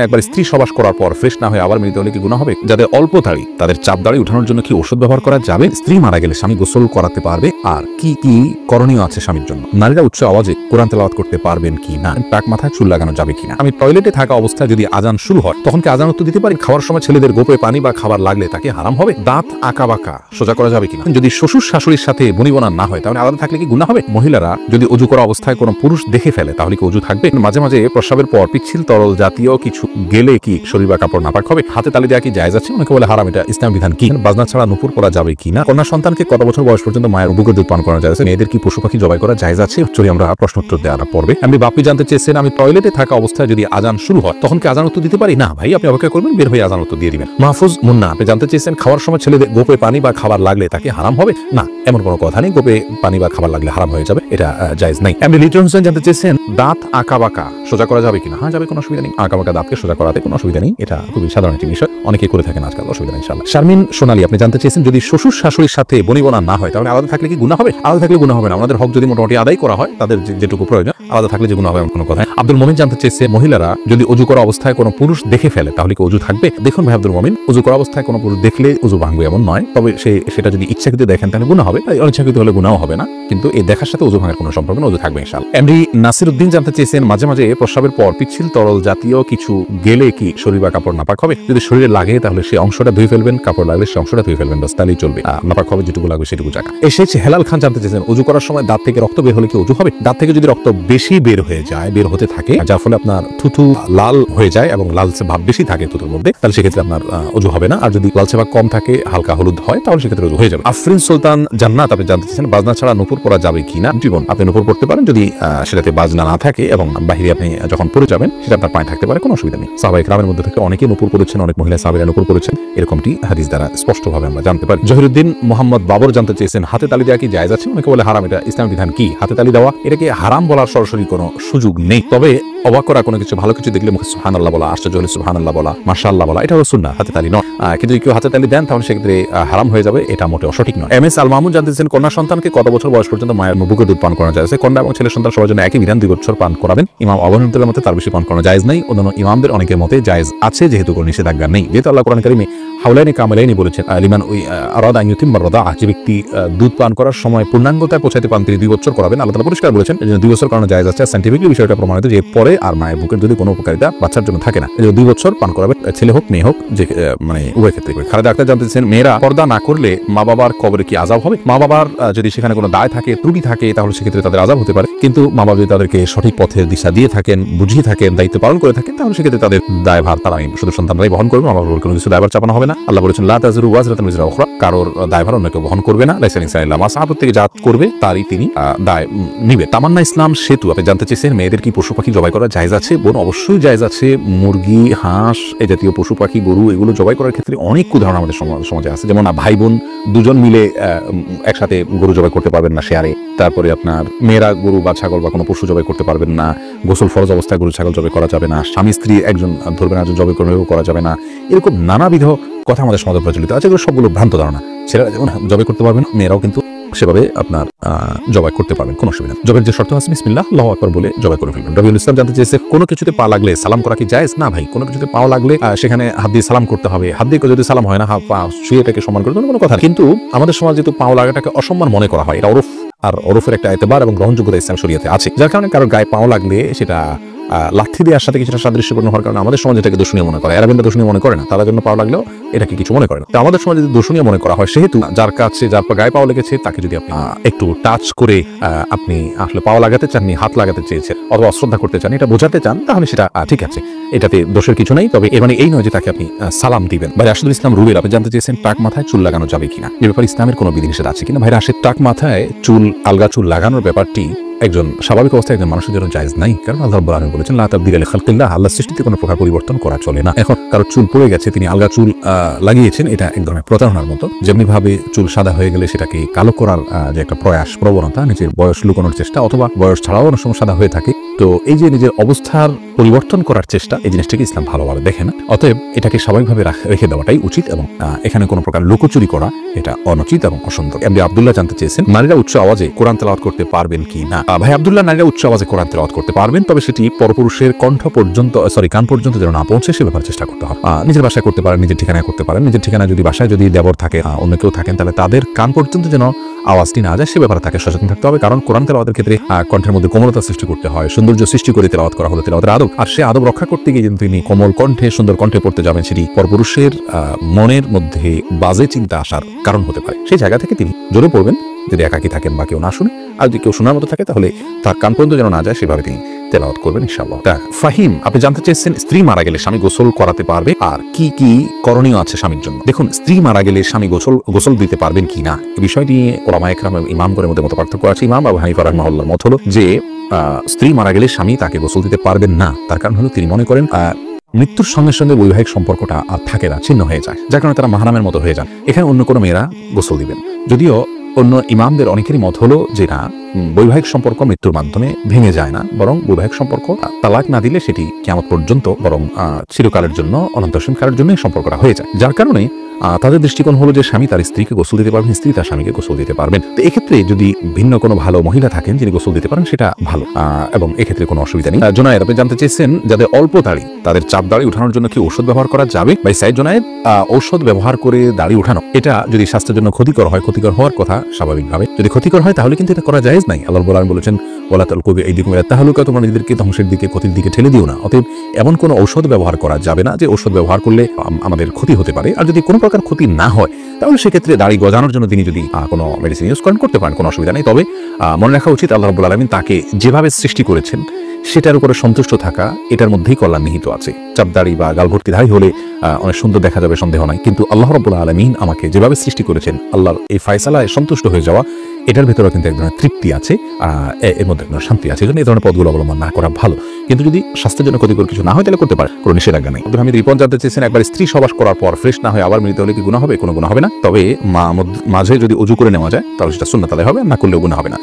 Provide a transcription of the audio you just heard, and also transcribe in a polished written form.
একবার স্ত্রী সবাস করার পর ফ্রেশ না হয়ে আবার মিলিত হলে কি গুনাহ হবে? যাদের অল্প দাড়ি তাদের চাপ দাড়ি উঠানোর জন্য কি ওষুধ ব্যবহার করা যাবে? স্ত্রী মারা গেলে স্বামী গোসল করাতে পারবে? আর কি কি করণীয় আছে স্বামীর জন্য? নারীরা উচ্চ আওয়াজে কোরআন তেলাওয়াত করতে পারবেন কি না? টাক মাথায় চুল লাগানো যাবে কিনা? আমি টয়লেটে থাকা অবস্থায় যদি আজান শুরু হয় তখন কি আজান উত্তর দিতে পারি? খাওয়ার সময় ছেলেদের গোপে পানি বা খাবার লাগলে তাকে হারাম হবে? দাঁত আঁকা বাঁকা সোজা করা যাবে কিনা? যদি শ্বশুর শাশুড়ির সাথে বনিবনা না হয় তাহলে আলাদা থাকলে কি গুনাহ হবে? মহিলারা যদি অজু করা অবস্থায় কোনো পুরুষ দেখে ফেলে তাহলে কি অজু থাকবে? মাঝে মাঝে প্রস্রাবের পর পিচ্ছিল তরল জাতীয় কিছু গেলে কি শরীর বা কাপড় নাপাক হবে? হাতে তালি দেওয়া কি জায়েজ আছে? অনেকে বলে হারাম, এটা ইসলাম বিধান কি? বাজনা ছাড়া নুপুর পরা যাবে কিনা? কন্যা সন্তানকে কত বছর বয়স পর্যন্ত মায়ের বুকের দুধ পান করা যায়? মেয়েদের কি পশু পাখি জবাই করা জায়েজ আছে? চলি আমরা প্রশ্ন উত্তর দেওয়ার পর্বে। আমি বাপি জানতে চেয়েছেন, আমি টয়লেটে থাকা অবস্থায় যদি আজান শুরু হয় তখন কি আজান উত্তর দিতে পারি? না ভাই, আপনি অপেক্ষা করবেন, বের হয়ে আজান উত্তর দিয়ে দিবেন। মাহফুজ মুন্না আপনি জানতে চেয়েছেন, খাওয়ার সময় ছেলেদের গোপে পানি বা খাবার লাগলে তাকে হারাম হবে? না, এমন কোনো কথা নেই, গোপে পানি বা খাবার লাগলে হারাম হয়ে যাবে, এটা জায়েজ নাই। আমি লিটন হোসেন জানতে চেয়েছেন, দাঁত আঁকা বাঁকা সোজা করা যাবে কিনা? হ্যাঁ যাবে, কোনো অসুবিধা নেই। আঁকা বাঁকা দাঁতকে সোজা করাতে কোনো অসুবিধা নেই, এটা খুবই সাধারণ একটি বিষয়, অনেকে করে থাকেন আজকাল, অসুবিধা নেই ইনশাআল্লাহ। শারমিন সোনালী আপনি জানতে চেয়েছেন, যদি শ্বশুর শাশুড়ির সাথে বনিবনা না হয় তাহলে আলাদা থাকলে কি গুনাহ হবে? আলাদা থাকলে গুনাহ হবে না, আমাদের হক যদি মোটামুটি আদায় করা হয়, তাদের যেটুকু প্রয়োজন, আলাদা থাকলে যে গুনাহ হবে এমন কোনো কথা। আব্দুল মমিন জানতে চেয়েছে, মহিলারা যদি অজু করা অবস্থায় কোনো পুরুষ দেখে ফেলে তাহলে কি অজু থাকবে? দেখুন ভাই আব্দুল মমিন, অজু করা অবস্থায় কোনো পুরুষ দেখলে অজু ভাঙবে এমন নয়, তবে সেটা যদি ইচ্ছাকৃত দেখেন তাহলে গুনাহ হবে, অনিচ্ছাকৃত হলে গুনাহ হবে না, কিন্তু এই দেখার সাথে অজু ভাঙার কোনো সম্পর্ক না, অজু থাকবে ইনশাআল্লাহ। এমডি নাসির উদ্দিন জানতে চেয়েছেন, মাঝে মাঝে প্রস্রাবের পর পিচ্ছিল তরল জাতীয় কিছু গেলে কি শরীর বা কাপড় নাপাক হবে? যদি শরীরে লাগে তাহলে সেই অংশটা ধুয়ে ফেলবেন, কাপড় লাগলে সেই অংশটা ধুয়ে ফেলবেন, বাস তাহলেই চলবে, নাপাক হবে যেটুকু লাগবে সেটুকু জায়গা। এসেছে হেলাল খান জানতে চেয়েছেন, অজু করার সময় দাঁত থেকে রক্ত বের হলে কি অজু হবে? দাঁত থেকে যদি রক্ত বেশি বের হয়ে যায়, বের হতে থাকে, যার ফলে আপনার থুথু লাল হয়ে যায় এবং লালচে ভাব বেশি থাকে থুতুর মধ্যে, তাহলে সেক্ষেত্রে আপনার অজু হবে না। আর যদি লালচে ভাব কম থাকে, হালকা হলুদ হয়, তাহলে সেক্ষেত্রে অজু হয়ে যাবে। আফরিন সুলতান জান্নাত আপনি জানতে চেয়েছেন, বাজনা ছাড়া নুপুর পরা যাবে কিনা? জীবন আপনি নুপুর পড়তে পারেন যদি সেটাতে বাজনা না থাকে এবং বাহিরে আপনি যখন পড়ে যাবেন সেটা আপনার পায়ে থাকতে পারে, কোনো অসুবিধা নেই। সাহাবায়ে কেরামের মধ্যে থেকে অনেকে নুপুর পড়েছেন, অনেক মহিলা সাহাবীরা নুপুর পড়েছেন, এরকমটি হাদিস দ্বারা স্পষ্টভাবে আমরা জানতে পারি। জহিরুদ্দিন মোহাম্মদ বাবর জানতে চেয়েছেন, হাতে তালি দেওয়া কি জায়েজ আছে? অনেকে বলে হারাম, এটা ইসলাম বিধান কি? হাতে তালি দেওয়া এটাকে হারাম বলার সরাসরি কোনো সুযোগ নেই, তবে অবাক করা কোনো কিছু, ভালো কিছু দেখলে মুখে সুবহানাল্লাহ বলা, আশ্চর্য হলে সুবহানাল্লাহ বলা, মাশাআল্লাহ বলা, এটা হলো সুন্নাহ, হাতে তালি নয়। কিন্তু কেউ হাতে তালি দেন তাহলে সেক্ষেত্রে হারাম হয়ে যাবে, এটা মোটেও সঠিক নয়। এম এস আল মাহমুদ জানতে চেয়েছেন, কন্যা সন্তানকে কত বছর বয়স পর্যন্ত মায়ের বুকের দুধ পান করানো যায়? কন্যা এবং ছেলে সন্তান সবার জন্য একই বিধান, 2 বছর পান করাবেন। ইমাম আবু হানিফার মতে তার বেশি পান করানো জায়েজ নাই, অন্যান্য ইমামদের অনেকের মতে জায়েজ আছে, যেহেতু কোনো নিষেধাজ্ঞা নেই, যেহেতু আল্লাহ কোরআন কারীমে হাওলাইনি কামালাইনি বলেছেন, লিমান আরাদা আন ইউতিম্মা রাদাআহ, যে ব্যক্তি দুধ পান করার সময় পূর্ণাঙ্গতায় পৌঁছাতে পান তিনি 2 বছর করাবেন। আল্লাহ তাআলা পরিষ্কার বলেছেন এই জন্য 2 বছর করানো জায়েজ আছে। সায়েন্টিফিক্যালি বিষয়টা প্রমাণিত যে পরে আর মায়ের বুকের যদি কোনো উপকারিতা বাচ্চার জন্য থাকে না, এই জন্য 2 বছর পান করাবে, ছেলে হোক মেয়ে হোক, যে মানে উভয় ক্ষেত্রে। খালেদা আক্তার জানতেছেন, মেয়েরা পর্দা না করলে মা বাবার কবরে কি আযাব হবে? মা বাবার যদি সেখানে কোনো দায় থাকে, ত্রুটি থাকে, তাহলে সেক্ষেত্রে তাদের আযাব হতে পারে, কিন্তু মা বাবা যদি তাদেরকে সঠিক পথের দিশা দিয়ে থাকেন, বুঝিয়ে থাকেন, দায়িত্ব পালন করে থাকেন, তাহলে সেক্ষেত্রে তাদের দায়ভার তারা শুধু সন্তানরাই বহন করবে, মা বাবার কোনো কিছু দায়ভার চাপানো হবে না। আল্লাহ বলেছেন, লা তাযিরু ওয়াজরাতুন উযরা উখরা, কারোর দায়ভার অন্য কেউ বহন করবে না। লাইসা লিল ইনসানি ইল্লা মা সাআ, প্রত্যেকে যা করবে তারই তিনি দায় নিবে। তামান্না ইসলাম সেতু আপনি জানতে চেয়েছেন, মেয়েদের কি পশু পাখি জবাই করা জায়েজ আছে? বোন অবশ্যই জায়েজ আছে। মুরগি, হাঁস, এই জাতীয় পশু পাখি, গরু, এগুলো জবাই করার ক্ষেত্রে অনেক উদাহরণ আমাদের সমাজে আছে। যেমন ভাই বোন দুজন মিলে একসাথে গরু জবাই করতে পারবেন না শেয়ারে, তারপরে আপনার মেয়েরা গরু বা ছাগল বা কোনো পশু জবাই করতে পারবেন না, গোসল ফরজ অবস্থায় গরু ছাগল জবাই করা যাবে না, স্বামী স্ত্রী একজন ধরবেন একজন জবাই করা যাবে না, এরকম নানাবিধ কথা আমাদের সমাজে প্রচলিত আছে। এগুলো সবগুলো ভ্রান্ত ধারণা। ছেলেরা যেমন জবাই করতে পারবেন, মেয়েরাও কিন্তু সেভাবে আপনার জবাই করতে পারবেন, কোনো অসুবিধা নেই। জবাইয়ের যে শর্ত আছে বিসমিল্লাহ আল্লাহু আকবার বলে জবাই করে ফেলবেন। রবিউল ইসলাম জানতে চেয়েছে, কোনো কিছুতে পা লাগলে সালাম করা কি জায়েজ? না ভাই, কোনো কিছুতে পা লাগলে সেখানে হাত দিয়ে সালাম করতে হবে। হাত দিয়ে যদি সালাম হয় না, পা শুয়ে এটাকে সম্মান করতে কোনো কথা, কিন্তু আমাদের সমাজে যেহেতু পা লাগাটাকে অসম্মান মনে করা হয়, এটা ওরফ, আর ওরফের একটা এতবার এবং গ্রহণযোগ্যতা ইসলাম শরীয়তে আছে, যার কারণে কারোর গায়ে পা লাগলে সেটা লাঠি দেওয়ার সাথে কিছুটা সাদৃশ্যপূর্ণ হওয়ার কারণে আমাদের সমাজে এটাকে দূষণীয় মনে করে। আরবিরা দূষণীয় মনে করে না, তাদের জন্য পাওয়া লাগলেও এটাকে কিছু মনে করে না। তো আমাদের সমাজে যদি দূষণীয় মনে করা হয়, সেহেতু যার কাছে যার গায়ে পাওয়া লেগেছে তাকে যদি আপনি একটু টাচ করে আপনি আসলে পাওয়া লাগাতে চাননি, হাত লাগাতে চেয়েছেন অথবা অশ্রদ্ধা করতে চান, এটা বোঝাতে চান, তাহলে সেটা ঠিক আছে, এটাতে দোষের কিছু নেই। তবে এর মানে এই নয় যে তাকে আপনি সালাম দিবেন। ভাই রাশিদুল ইসলাম রুবেল আপনি জানতে চেয়েছেন, টাক মাথায় চুল লাগানো যাবে কিনা, এ ব্যাপারে ইসলামের কোনো বিধিনিষেধ আছে কিনা? ভাই রাশিদ, টাক মাথায় চুল, আলগা চুল লাগানোর ব্যাপারটি একজন স্বাভাবিক অবস্থায় একজন মানুষের জন্য জায়েজ নাই, কারণ আল্লাহ রাব্বুল আলামিন বলেছেন, লা তাবদীলা লিখালকিল্লাহ, আল্লাহর সৃষ্টিতে কোনো প্রকার পরিবর্তন করা চলে না। এখন কারো চুল পড়ে গেছে, তিনি আলগা চুল লাগিয়েছেন, এটা এক ধরনের প্রতারণার মতো। যেমনি ভাবে চুল সাদা হয়ে গেলে সেটাকে কালো করার যে একটা প্রয়াস, প্রবণতা, নিজের বয়স লুকানোর চেষ্টা, অথবা বয়স ছাড়াও অনেক সময় সাদা হয়ে থাকে, তো এই যে নিজের অবস্থার পরিবর্তন করার চেষ্টা, এই জিনিসটাকে ইসলাম ভালোভাবে দেখে না। অতএব এটাকে স্বাভাবিকভাবে রেখে দেওয়াটাই উচিত, এবং এখানে কোনো প্রকার লুকোচুরি করা এটা অনুচিত এবং অসুন্দর। এমডি আব্দুল্লাহ জানতে চেয়েছেন, নারীরা উচ্চ আওয়াজে কোরআন তেলাওয়াত করতে পারবেন কি না? ভাই আব্দুল্লাহ, নারীরা উচ্চ আওয়াজে কোরআন তেলাওয়াত করতে পারবেন, তবে সেটি পরপুরুষের কণ্ঠ পর্যন্ত কান পর্যন্ত যেন না পৌঁছে সে ব্যাপারে চেষ্টা করতে হবে। নিজের বাসায় করতে পারেন, নিজের ঠিকানায় করতে পারেন। নিজের ঠিকানায় যদি বাসায় যদি দেবর থাকে, অন্য কেউ থাকেন, তাহলে তাদের কান পর্যন্ত যেন আওয়াজটি না যায় সে ব্যাপারে তাকে সচেতন থাকতে হবে। কারণ কোরআন তেলাওয়াতের ক্ষেত্রে কণ্ঠের মধ্যে কোমলতা সৃষ্টি করতে হয়, সৌন্দর্য সৃষ্টি করে তেলাওয়াত করা হলো তেলাওয়াতের আদব। আর সে আদব রক্ষা করতে গিয়ে কিন্তু তিনি কোমল কণ্ঠে সুন্দর কণ্ঠে পড়তে যাবেন, সেটি পরপুরুষের মনের মধ্যে বাজে চিন্তা আসার কারণ হতে পারে। সেই জায়গা থেকে তিনি জোরে পড়বেন, যদি একাকী থাকেন বা কেউ না শুনে। আর যদি কেউ শোনার মতো থাকে তাহলে তার কান পর্যন্ত যেন না যায় সেভাবে তিনি তেলাওয়াত করবেন ইনশাআল্লাহ। ফাহিম, আপনি জানতে চেয়েছেন স্ত্রী মারা গেলে স্বামী গোসল করাতে পারবে আর কি কি করণীয় আছে স্বামীর জন্য। দেখুন, স্ত্রী মারা গেলে স্বামী গোসল দিতে পারবেন কি না এই বিষয়টি ওলামায়ে কেরাম ইমামগণের মধ্যে মতপার্থক্য আছে। ইমাম আবু হানিফা রাহিমাহুল্লাহর মত হলো যে স্ত্রী মারা গেলে স্বামী তাকে গোসল দিতে পারবেন না। তার কারণ হলো তিনি মনে করেন মৃত্যুর সঙ্গে সঙ্গে বৈবাহিক সম্পর্কটা আর থাকে না, ছিন্ন হয়ে যায়, যার কারণে তারা মাহরামের মতো হয়ে যান। এখানে অন্য কোনো মেয়েরা গোসল দিবেন। যদিও অন্য ইমামদের অনেকেরই মত হলো যে না, বৈবাহিক সম্পর্ক মৃত্যুর মাধ্যমে ভেঙে যায় না, বরং বৈবাহিক সম্পর্ক তালাক না দিলে সেটি কিয়ামত পর্যন্ত বরং চিরকালের জন্য অনন্তকালের জন্য সম্পর্কটা হয়ে যায়। যার কারণে তাদের দৃষ্টিকোণ হলো যে স্বামী তার স্ত্রীকে গোসল দিতে পারবেন, স্ত্রী তার স্বামীকে গোসল দিতে পারবেন। তো এক্ষেত্রে যদি ভিন্ন কোনো ভালো মহিলা থাকেন যিনি গোসল দিতে পারেন সেটা ভালো, এবং এক্ষেত্রে কোনো অসুবিধা নেই। জোনায়েদ, আপনি জানতে চেয়েছেন যাদের অল্প দাড়ি তাদের চাপ দাড়ি উঠানোর জন্য কি ঔষধ ব্যবহার করা যাবে? ভাই সাইদ জোনায়েদ, ঔষধ ব্যবহার করে দাড়ি উঠানো এটা যদি স্বাস্থ্যের জন্য ক্ষতিকর হয়, ক্ষতিকর হওয়ার কথা স্বাভাবিকভাবে, যদি ক্ষতিকর হয় তাহলে কিন্তু এটা করা জায়েজ নাই। আল্লাহ রাব্বুল আলামিন বলেছেন ওয়ালা তালকু বিআইদিকুম ইলা তাহলুকা, তোমরা নিজেদেরকে ধ্বংসের দিকে, ক্ষতির দিকে ঠেলে দিও না। অতএব এমন কোনো ঔষধ ব্যবহার করা যাবে না যে ঔষধ ব্যবহার করলে আমাদের ক্ষতি হতে পারে। আর যদি কোনো প্রকার ক্ষতি না হয় তাহলে সেক্ষেত্রে দাড়ি গজানোর জন্য তিনি যদি কোনো মেডিসিন ইউজ করেন করতে পারেন, কোনো অসুবিধা নেই। তবে মনে রাখা উচিত আল্লাহ রাব্বুল আলামিন তাকে যেভাবে সৃষ্টি করেছেন সেটার উপরে সন্তুষ্ট থাকা, এটার মধ্যেই কল্যাণ নিহিত আছে। চাপদাড়ি বা গালভর্তি দাড়ি হলে অনেক সুন্দর দেখা যাবে, সন্দেহ নাই, কিন্তু আল্লাহ রাব্বুল আলামিন আমাকে যেভাবে সৃষ্টি করেছেন আল্লাহর এই ফায়সালায় সন্তুষ্ট হয়ে যাওয়া, এটার ভেতরে কিন্তু এক ধরনের তৃপ্তি আছে, এর মধ্যে এক ধরনের শান্তি আছে। এই জন্য এই ধরনের পদগুলো অবলম্বন না করা ভালো। কিন্তু যদি স্বাস্থ্যের জন্য ক্ষতিকর কিছু না হয় তাহলে করতে পারে, কোনো নিষেধাজ্ঞা নেই। আব্দুল হামিদ রিপন জানতে চেয়েছেন একবার স্ত্রী সবাস করার পর ফ্রেশ না হয়ে আবার মিলিত হলে কি গুনাহ হবে? কোনো গুনাহ হবে না, তবে মাঝে যদি ওযু করে নেওয়া যায় তাহলে সেটা সুন্নাত আদায় হবে, না করলেও গুনাহ হবে না।